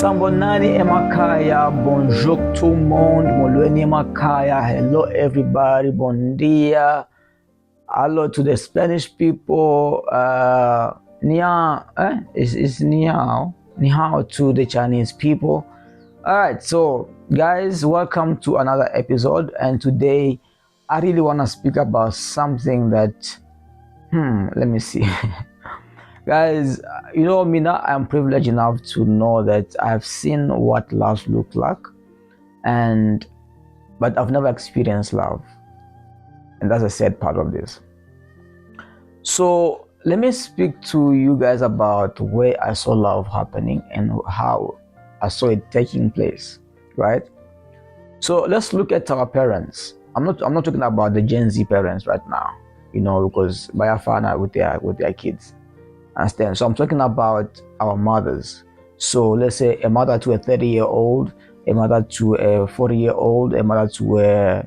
Sambonani Emakaya, bonjour tout le monde, Molweni Emakaya, hello everybody, bon dia, hello to the Spanish people, Nia, is Ni hao to the Chinese people. Alright, so guys, welcome to another episode, and today I really want to speak about something that, let me see. Guys, you know me now, I'm privileged enough to know that I've seen what love looks like, but I've never experienced love, and that's a sad part of this. So let me speak to you guys about where I saw love happening and how I saw it taking place, right? So let's look at our parents. I'm not talking about the Gen Z parents right now, because by far with their kids. Understand? So I'm talking about our mothers. So let's say a mother to a 30-year-old, a mother to a 40-year-old, a mother to a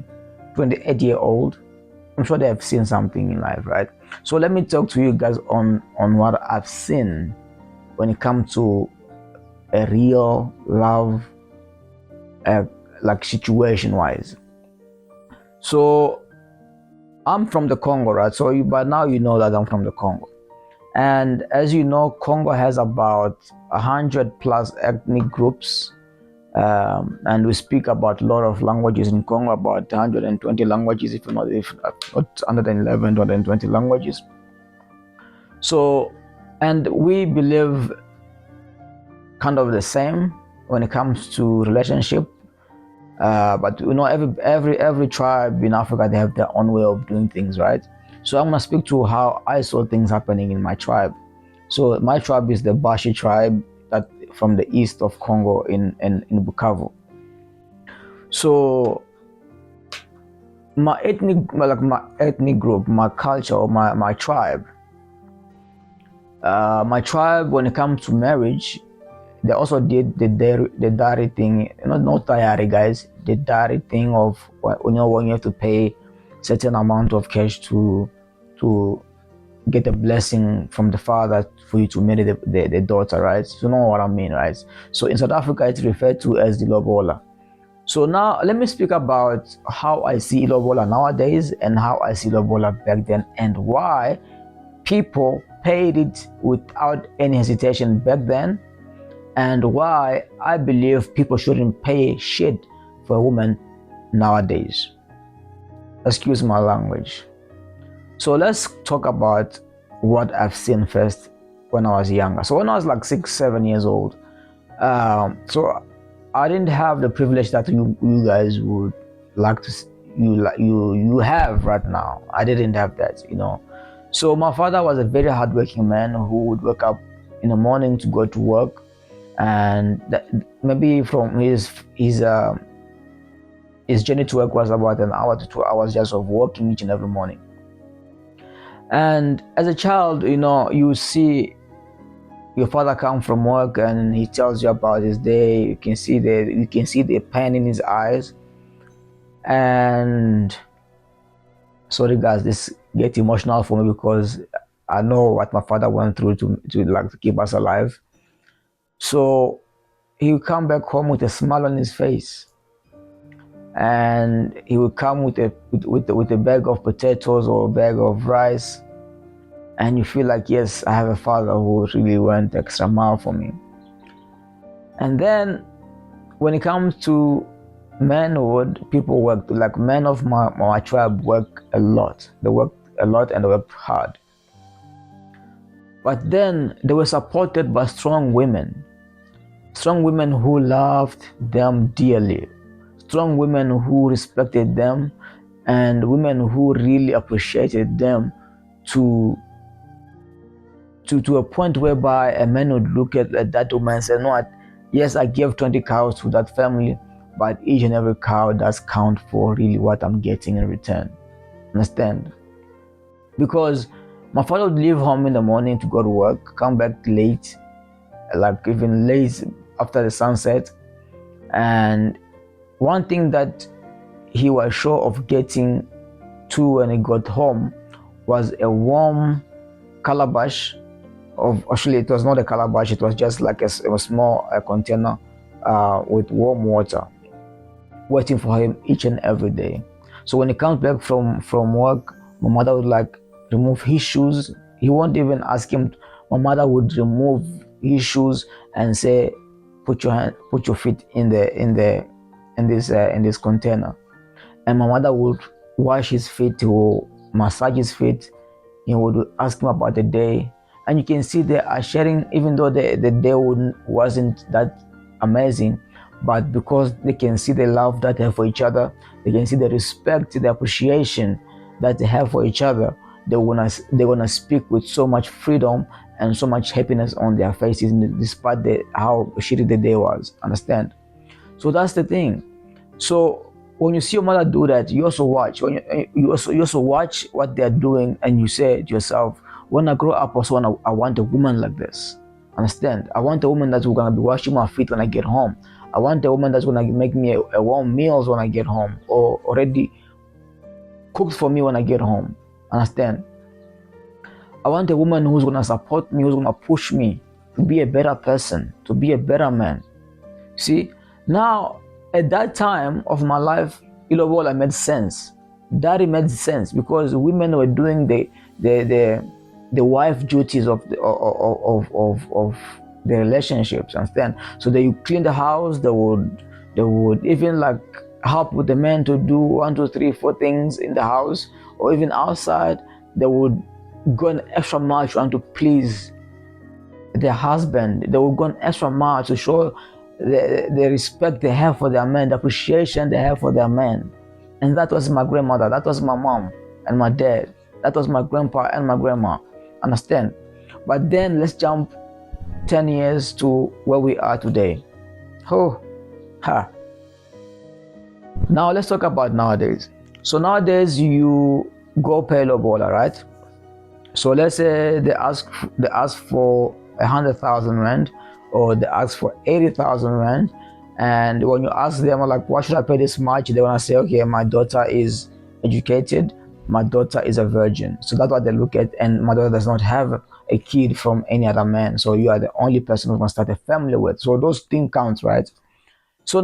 28-year-old. I'm sure they have seen something in life, right? So let me talk to you guys on what I've seen when it comes to a real love, like situation-wise. So I'm from the Congo, right? So by now you know that I'm from the Congo. And as you know, Congo has about 100 plus ethnic groups, and we speak about a lot of languages in Congo, about 120 languages, if not 111, 120 languages. So, and we believe kind of the same when it comes to relationship. But every tribe in Africa, they have their own way of doing things, right? So I'm gonna speak to how I saw things happening in my tribe. So my tribe is the Bashi tribe, that from the east of Congo in Bukavu. So my ethnic group, my culture, or my tribe, when it comes to marriage, they also did the dowry thing. Not dowry, guys. The dowry thing of when you have to pay certain amount of cash to get a blessing from the father for you to marry the daughter, right? You know what I mean, right? So in South Africa, it's referred to as the Lobola. So now let me speak about how I see eLobola nowadays and how I see Lobola back then, and why people paid it without any hesitation back then, and why I believe people shouldn't pay shit for a woman nowadays. Excuse my language. So let's talk about what I've seen first when I was younger. So when I was like 6, 7 years old, so I didn't have the privilege that you guys would like to you have right now. I didn't have that, So my father was a very hardworking man who would wake up in the morning to go to work, and maybe from his journey to work was about an hour to 2 hours just of walking each and every morning. And as a child, you see your father come from work and he tells you about his day. You can see the pain in his eyes. And sorry guys, this gets emotional for me because I know what my father went through to keep us alive. So he would come back home with a smile on his face, and he would come with a bag of potatoes or a bag of rice, and you feel like, yes, I have a father who really went the extra mile for me. And then when it comes to manhood, people work, like men of my tribe work a lot. They work a lot and they work hard. But then they were supported by strong women who loved them dearly, strong women who respected them, and women who really appreciated them to a point whereby a man would look at that woman and say, "No, yes, I gave 20 cows to that family, but each and every cow does count for really what I'm getting in return." Understand? Because my father would leave home in the morning to go to work, come back late, like even late after the sunset. And one thing that he was sure of getting to when he got home was a warm calabash of, actually it was not a calabash, it was just like a small container with warm water waiting for him each and every day. So when he comes back from work, my mother would like remove his shoes. He won't even ask him. My mother would remove his shoes and say, put your feet in this container." And my mother would wash his feet, or massage his feet. He would ask him about the day, and you can see they are sharing, even though the day wasn't that amazing, but because they can see the love that they have for each other, they can see the respect, the appreciation that they have for each other. They're gonna speak with so much freedom and so much happiness on their faces, despite how shitty the day was. Understand? So that's the thing. So when you see your mother do that, you also watch. You also watch what they're doing, and you say to yourself, "When I grow up, also I want a woman like this." Understand? I want a woman that's gonna be washing my feet when I get home. I want a woman that's gonna make me a warm meals when I get home, or already cooked for me when I get home. Understand? I want a woman who's gonna support me, who's gonna push me to be a better person, to be a better man. See, now at that time of my life, eLobola made sense. Dowry made sense because women were doing the wife duties of the relationships. Understand? So they would clean the house. They would even like help with the men to do 1, 2, 3, 4 things in the house, or even outside. They would go an extra mile trying to please their husband. They will go an extra mile to show the respect they have for their men, the appreciation they have for their men. And that was my grandmother, that was my mom and my dad, that was my grandpa and my grandma. Understand? But then let's jump 10 years to where we are today. Oh, ha. Now let's talk about nowadays. So nowadays you go pay Lobola, right? So let's say they ask for 100,000 rand, or they ask for 80,000 rand, and when you ask them like, "Why should I pay this much?" They wanna say, "Okay, my daughter is educated, my daughter is a virgin." So that's what they look at, and my daughter does not have a kid from any other man. So you are the only person who can start a family with. So those things count, right? So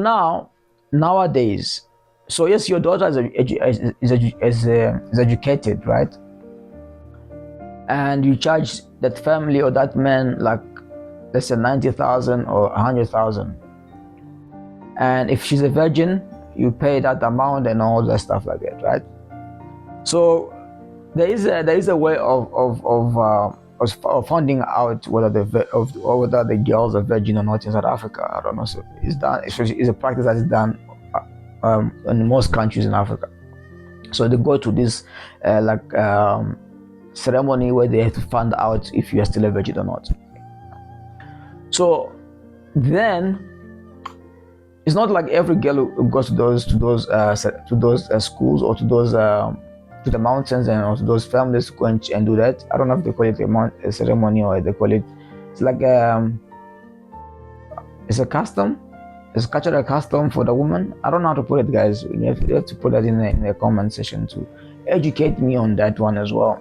nowadays, so yes, your daughter is educated, right? And you charge that family or that man like, let's say 90,000 or 100,000, and if she's a virgin, you pay that amount and all that stuff like that, right? So there is a way of finding out whether the girls are virgin or not in South Africa. I don't know. So it's a practice that is done in most countries in Africa. So they go to this ceremony where they have to find out if you are still a virgin or not. So then it's not like every girl who goes to those schools, or to the mountains, and to those families go and do that. I don't know if they call it a ceremony, or they call it, it's like it's a custom. It's a cultural custom for the woman. I don't know how to put it, guys. You have to put that in the comment section to educate me on that one as well.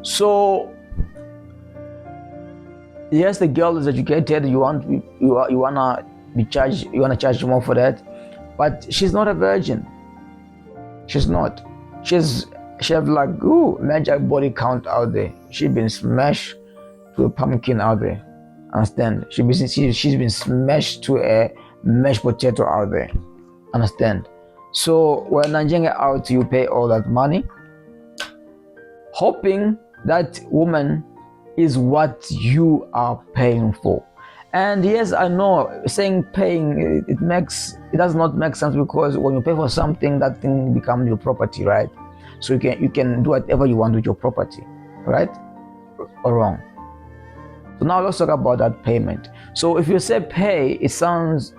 So yes, the girl is educated. You wanna be charged. You wanna charge more for that, but she's not a virgin. She's not. She have like major body count out there. She's been smashed to a pumpkin out there. Understand? She's been smashed to a mashed potato out there. Understand? So when Nanjenga out, you pay all that money, hoping that woman is what you are paying for. And yes, I know saying paying, it does not make sense, because when you pay for something, that thing becomes your property, right? So you can do whatever you want with your property, right? Or wrong? So now let's talk about that payment. So if you say pay, it sounds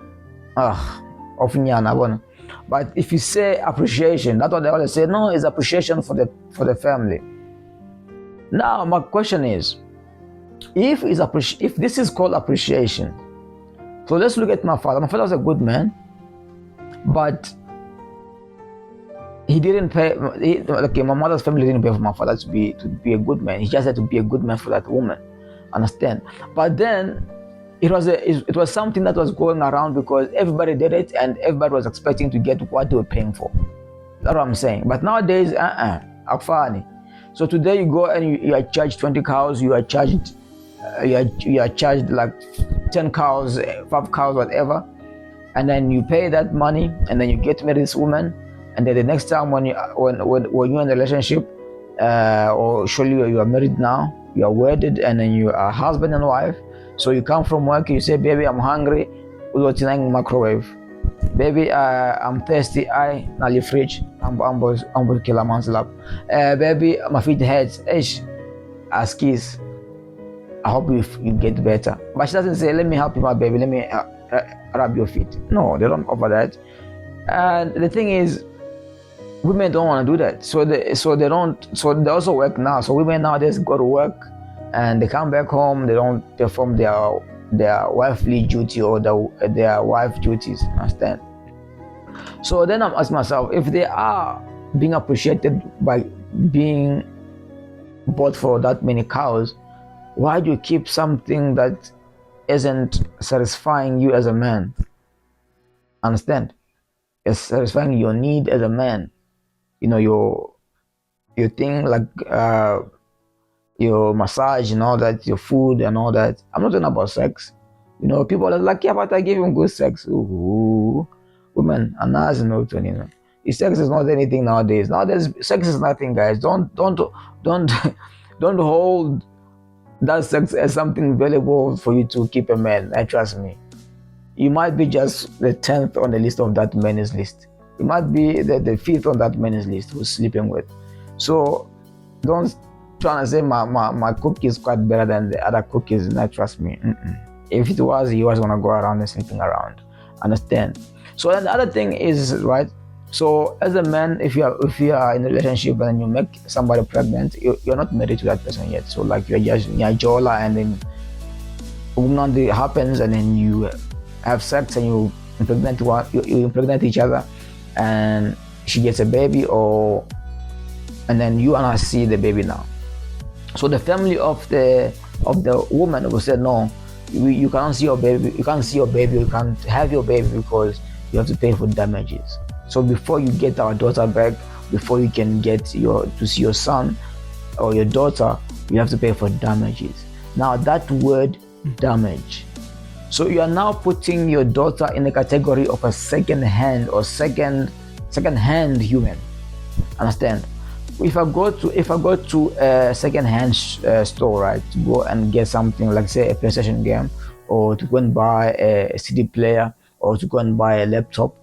often, but if you say appreciation, that's what they always say. No, it's appreciation for the family. Now my question is, if this is called appreciation, so let's look at my father. My father was a good man, but he didn't pay. My mother's family didn't pay for my father to be a good man. He just had to be a good man for that woman. Understand? But then it was something that was going around because everybody did it and everybody was expecting to get what they were paying for. That's what I'm saying. But nowadays, akufani. So today you go and you are charged 20 cows, you are charged like 10 cows, 5 cows, whatever, and then you pay that money, and then you get married this woman, and then the next time when you're in a relationship, or surely you are married now, you are wedded, and then you are husband and wife. So you come from work, you say, "Baby, I'm hungry." Uzotinang microwave. Baby, I'm thirsty. I nali fridge. I'm kila man's lap. Baby, my feet hurts. Ish, ask kiss. I hope you get better. But she doesn't say, "Let me help you, my baby. Let me rub your feet." No, they don't offer that. And the thing is, women don't want to do that. So they also work now. So women nowadays go to work and they come back home. They don't perform their wifely duty or their wife duties. Understand? So then I'm asking myself, if they are being appreciated by being bought for that many cows, why do you keep something that isn't satisfying you as a man? Understand? It's satisfying your need as a man. You know, your thing like your massage and all that, your food and all that. I'm not talking about sex. You know, people are like, yeah, but I give him good sex. Ooh, women, and as you know. Sex is not anything nowadays. Nowadays, sex is nothing, guys. Don't don't hold that sex as something valuable for you to keep a man. Trust me. You might be just the 10th on the list of that man's list. You might be the 5th on that man's list who's sleeping with. So don't try to say my cook is quite better than the other cookies. Not trust me. If it was, he was gonna go around and sleeping around. Understand? So then the other thing is, right. So as a man, if you are in a relationship and you make somebody pregnant, you're not married to that person yet. So like you're just nyajola, and then one day happens, and then you have sex and you impregnate each other, and she gets a baby, and then you and I see the baby now. So the family of the woman will say, no, you can't see your baby. You can't see your baby. You can't have your baby because you have to pay for damages. So before you get our daughter back, before you can get to see your son or your daughter, you have to pay for damages. Now that word damage. So you are now putting your daughter in the category of a second-hand or second-hand human. Understand? If I go to a second-hand store, right, to go and get something like say a PlayStation game, or to go and buy a CD player, or to go and buy a laptop.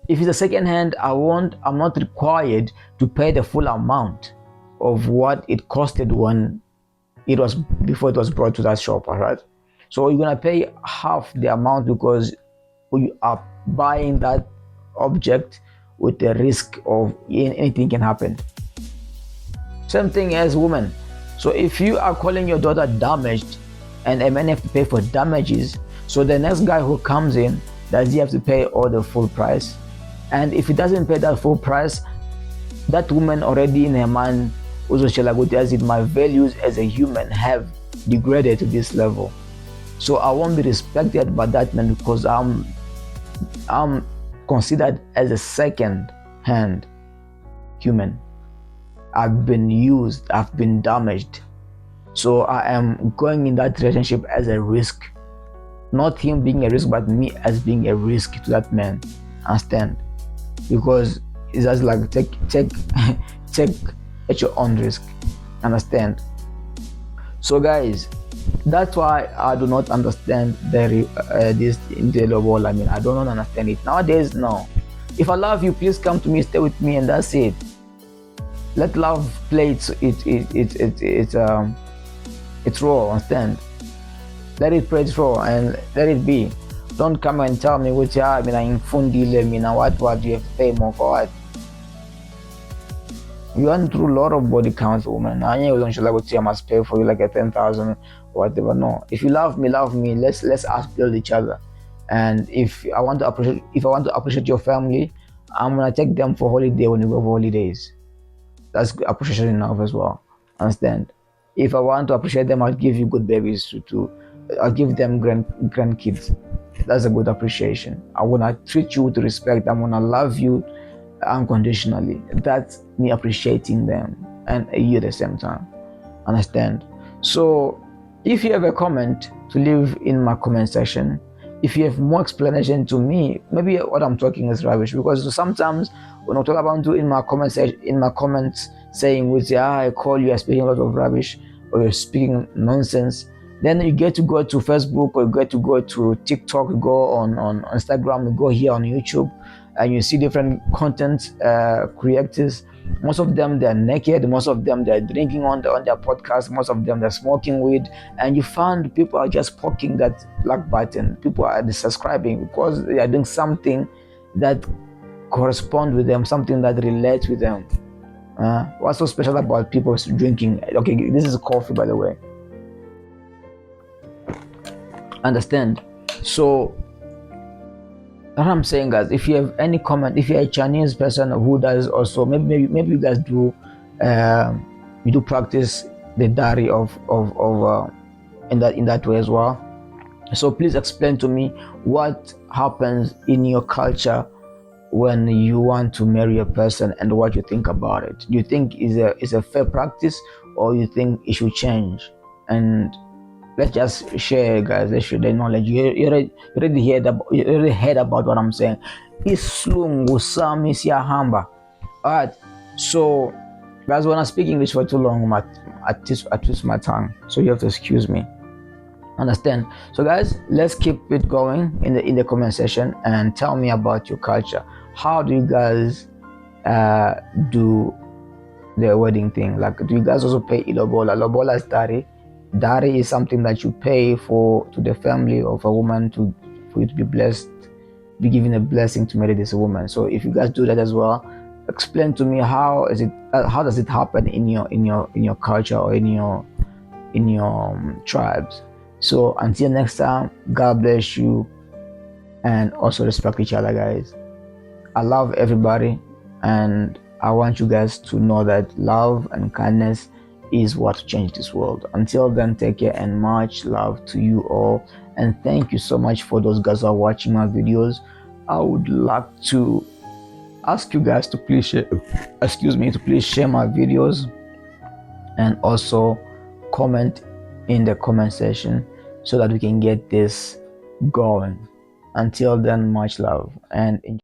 If it's a second-hand, I'm not required to pay the full amount of what it costed when before it was brought to that shop, all right? So you're gonna pay half the amount because you are buying that object with the risk of anything can happen. Same thing as women. So if you are calling your daughter damaged and a man have to pay for damages, so the next guy who comes in, does he have to pay all the full price? And if he doesn't pay that full price, that woman already in her mind also as if my values as a human have degraded to this level. So I won't be respected by that man because I'm considered as a second-hand human. I've been used, I've been damaged. So I am going in that relationship as a risk. Not him being a risk, but me as being a risk to that man. Understand? Because it's just like take at your own risk. Understand? So guys, that's why I do not understand this in the Lobola. I mean, I don't understand it nowadays. No, if I love you, please come to me, stay with me, and that's it. Let love play it's raw. Understand? Let it play its raw and let it be. Don't come and tell me what I mean. I'm fundile. I mean, what do you have to pay more for? What? You went through a lot of body counts, woman. I must pay for you like a 10,000 or whatever. No, if you love me, let's build each other. And if I want to appreciate your family, I'm gonna take them for holiday when you go for holidays. That's appreciation enough as well. Understand? If I want to appreciate them, I'll give you good babies to I'll give them grandkids. That's a good appreciation. I wanna treat you with respect. I wanna love you unconditionally. That's me appreciating them and you at the same time. Understand? So if you have a comment to leave in my comment section, if you have more explanation to me, maybe what I'm talking is rubbish, because sometimes when I talk about you in my comment section, in my comments saying with I call you are speaking a lot of rubbish or you're speaking nonsense, then you get to go to Facebook or you get to go to TikTok, you go on Instagram, you go here on YouTube, and you see different content creators. Most of them they're naked, most of them they're drinking on their podcast, most of them they're smoking weed, and you find people are just poking that like button. People are subscribing because they are doing something that corresponds with them, something that relates with them. What's so special about people drinking? Okay, this is coffee, by the way. Understand? So what I'm saying, guys, if you have any comment, if you're a Chinese person who does also, maybe you guys do, you do practice the dowry of in that way as well. So please explain to me what happens in your culture when you want to marry a person and what you think about it. Do you think is a fair practice, or you think it should change? And let's just share, guys. Let's share the knowledge. You already heard about what I'm saying. Islungu sami siyahamba. Alright. So guys, when I speak English for too long, I twist my tongue. So you have to excuse me. Understand? So guys, let's keep it going in the comment section and tell me about your culture. How do you guys do the wedding thing? Like, do you guys also pay eLobola? Lobola is dowry. Dowry is something that you pay to the family of a woman for you to be blessed, be given a blessing to marry this woman. So if you guys do that as well, explain to me how does it happen in your culture or in your tribes. So until next time, God bless you, and also respect each other, guys. I love everybody, and I want you guys to know that love and kindness is what changed this world. Until then, take care and much love to you all. And thank you so much for those guys who are watching my videos. I would like to ask you guys to please share, to please share my videos, and also comment in the comment section so that we can get this going. Until then, much love and enjoy.